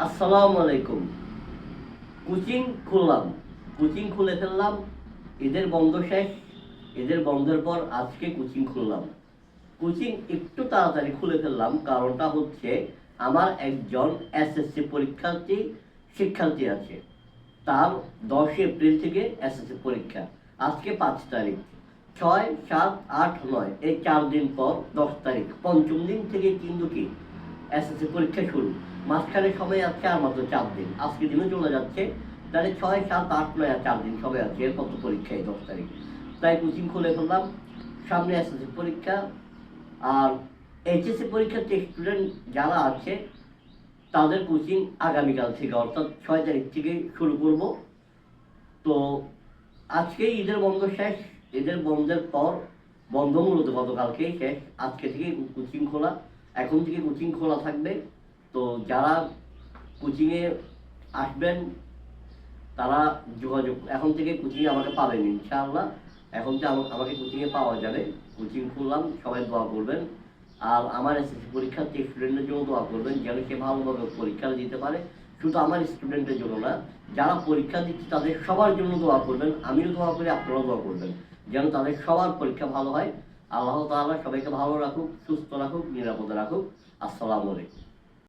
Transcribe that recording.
আসসালামু আলাইকুম। কোচিং খুললাম, কোচিং খুলে ফেললাম। ঈদের বন্ধ শেষ, ঈদের বন্ধের পর আজকে কোচিং খুললাম। কোচিং একটু তাড়াতাড়ি খুলে ফেললাম, কারণটা হচ্ছে আমার একজন এসএসসি শিক্ষার্থী আছে। তার 10 এপ্রিল থেকে এসএসসি পরীক্ষা। আজকে 5 তারিখ, 6, 7, 8, 9 এই 4 দিন পর 10 তারিখ, পঞ্চম দিন থেকে কিন্তু কি এসএসসি পরীক্ষা শুরু। মাঝখানে সময় আছে আর মাত্র 4 দিন, আজকে দিনও চলে যাচ্ছে। তাহলে 6, 7, 8, 9 আর 4 দিন সময় আছে, এরপর তো পরীক্ষায় 10 তারিখ। তাই কোচিং খুলে ফেললাম। সামনে এসএসসি পরীক্ষা আর এইচএসসি পরীক্ষার্থী স্টুডেন্ট যারা আছে তাদের কোচিং আগামীকাল থেকে, অর্থাৎ 6 তারিখ থেকে শুরু করব। তো আজকে ঈদের বন্ধ শেষ, ঈদের বন্ধের পর বন্ধ মূলত গতকালকেই শেষ, আজকে থেকে কোচিং খোলা। এখন থেকে কোচিং খোলা থাকবে। তো যারা কোচিংয়ে আসবেন তারা যোগাযোগ, এখন থেকে কোচিংয়ে আমাকে পাবেন ইনশাআল্লাহ। এখন থেকে আমাকে কোচিংয়ে পাওয়া যাবে। কোচিং খুললাম, সবাই দোয়া করবেন। আর আমার এসএসসি পরীক্ষার্থী স্টুডেন্টের জন্য দোয়া করবেন, যেন সে ভালোভাবে পরীক্ষা দিতে পারে। শুধু আমার স্টুডেন্টের জন্য না, যারা পরীক্ষা দিচ্ছে তাদের সবার জন্য দোয়া করবেন। আমিও দোয়া করি, আপনারাও দোয়া করবেন, যেন তাদের সবার পরীক্ষা ভালো হয়। আল্লাহ তাআলা সবাইকে ভালো রাখুক, সুস্থ রাখুক, নিরাপদে রাখুক। আসসালামু আলাইকুম।